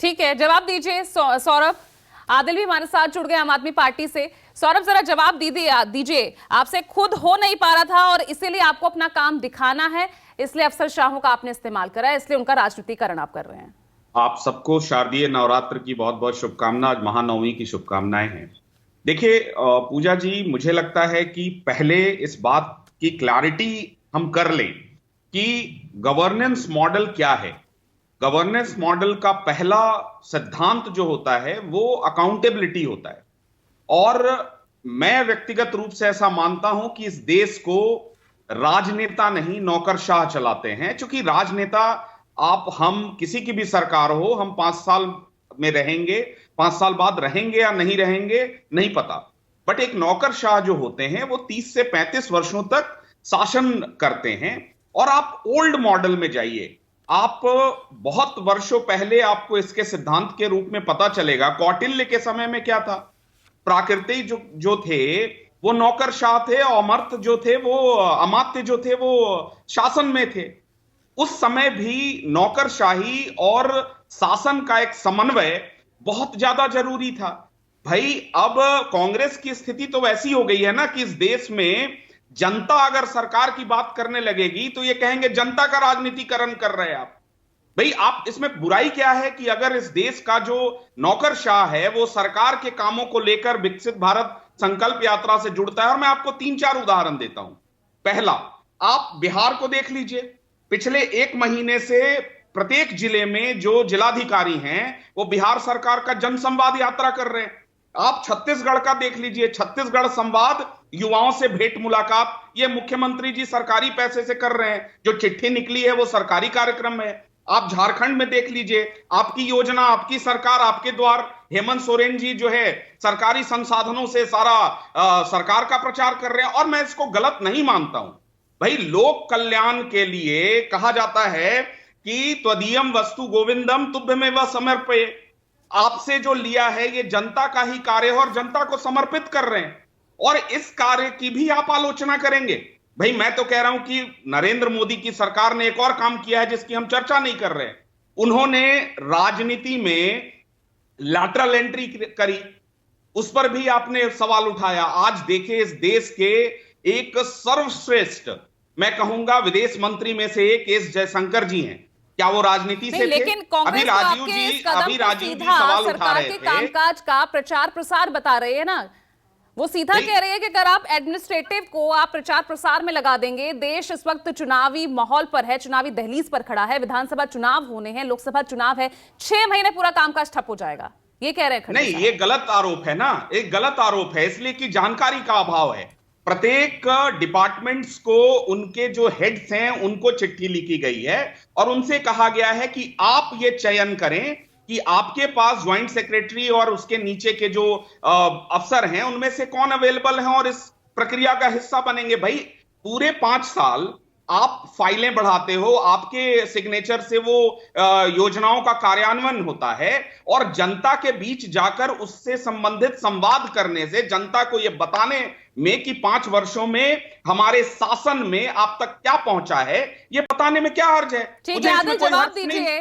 ठीक है, जवाब दीजिए सौरभ। आदिल भी हमारे साथ जुड़ गए आम आदमी पार्टी से। सौरभ, जरा जवाब दीजिए। आपसे खुद हो नहीं पा रहा था और इसीलिए आपको अपना काम दिखाना है, इसलिए अफसर शाहों का आपने इस्तेमाल करा है, इसलिए उनका राजनीतिकरण आप कर रहे हैं। आप सबको शारदीय नवरात्र की बहुत बहुत शुभकामना, आज महानवमी की शुभकामनाएं हैं। देखिए पूजा जी, मुझे लगता है कि पहले इस बात की क्लैरिटी हम कर लें कि गवर्नेंस मॉडल क्या है। गवर्नेंस मॉडल का पहला सिद्धांत जो होता है वो अकाउंटेबिलिटी होता है, और मैं व्यक्तिगत रूप से ऐसा मानता हूं कि इस देश को राजनेता नहीं नौकरशाह चलाते हैं। क्योंकि राजनेता, आप हम किसी की भी सरकार हो, हम 5 साल में रहेंगे, 5 साल बाद रहेंगे या नहीं रहेंगे नहीं पता, बट एक नौकरशाह जो होते हैं वो 30 से 35 वर्षों तक शासन करते हैं। और आप ओल्ड मॉडल में जाइए, आप बहुत वर्षों पहले आपको इसके सिद्धांत के रूप में पता चलेगा। कौटिल्य के समय में क्या था, प्राकृति जो थे वो नौकरशाह थे, और अमर्त्य जो थे वो अमात्य जो थे वो शासन में थे। उस समय भी नौकरशाही और शासन का एक समन्वय बहुत ज्यादा जरूरी था। भाई अब कांग्रेस की स्थिति तो वैसी हो गई है ना कि इस देश में जनता अगर सरकार की बात करने लगेगी तो ये कहेंगे जनता का राजनीतिकरण कर रहे हैं आप। भाई आप इसमें बुराई क्या है कि अगर इस देश का जो नौकरशाह है वो सरकार के कामों को लेकर विकसित भारत संकल्प यात्रा से जुड़ता है। और मैं आपको 3-4 उदाहरण देता हूं। पहला, आप बिहार को देख लीजिए, पिछले 1 महीने से प्रत्येक जिले में जो जिलाधिकारी हैं वो बिहार सरकार का जनसंवाद यात्रा कर रहे हैं। आप छत्तीसगढ़ का देख लीजिए, छत्तीसगढ़ संवाद, युवाओं से भेंट मुलाकात, ये मुख्यमंत्री जी सरकारी पैसे से कर रहे हैं। जो चिट्ठी निकली है वो सरकारी कार्यक्रम है। आप झारखंड में देख लीजिए, आपकी योजना, आपकी सरकार, आपके द्वार, हेमंत सोरेन जी जो है सरकारी संसाधनों से सारा सरकार का प्रचार कर रहे हैं। और मैं इसको गलत नहीं मानता हूं। भाई लोक कल्याण के लिए कहा जाता है कि त्वदीयम वस्तु गोविंदम तुभ्यमेव समर्पये। आपसे जो लिया है ये जनता का ही कार्य है और जनता को समर्पित कर रहे हैं, और इस कार्य की भी आप आलोचना करेंगे। भाई मैं तो कह रहा हूं कि नरेंद्र मोदी की सरकार ने एक और काम किया है जिसकी हम चर्चा नहीं कर रहे। उन्होंने राजनीति में लैटरल एंट्री करी, उस पर भी आपने सवाल उठाया। आज देखिए इस देश के एक सर्वश्रेष्ठ, मैं कहूंगा विदेश मंत्री में से एक एस जयशंकर जी हैं। क्या वो राजनीति से थे? लेकिन अभी राजीव जी सवाल उठा रहे थे, कामकाज का प्रचार प्रसार बता रहे हैं ना, वो सीधा कह रहे हैं कि अगर आप एडमिनिस्ट्रेटिव को आप प्रचार प्रसार में लगा देंगे, देश इस वक्त चुनावी माहौल पर है, चुनावी दहलीज पर खड़ा है, विधानसभा चुनाव होने हैं, लोकसभा चुनाव है, 6 महीने पूरा कामकाज ठप हो जाएगा, ये कह रहे हैं। नहीं, ये गलत आरोप है ना, एक गलत आरोप है, इसलिए कि जानकारी का अभाव है। प्रत्येक डिपार्टमेंट्स को उनके जो हेड्स हैं उनको चिट्ठी लिखी गई है और उनसे कहा गया है कि आप ये चयन करें कि आपके पास ज्वाइंट सेक्रेटरी और उसके नीचे के जो अफसर हैं उनमें से कौन अवेलेबल हैं और इस प्रक्रिया का हिस्सा बनेंगे। भाई पूरे 5 साल आप फाइलें बढ़ाते हो, आपके सिग्नेचर से वो योजनाओं का कार्यान्वयन होता है, और जनता के बीच जाकर उससे संबंधित संवाद करने से जनता को यह बताने में कि 5 वर्षों में हमारे शासन में आप तक क्या पहुंचा है, ये बताने में क्या हर्ज है। ठीक है, आदिल जवाब दीजिए।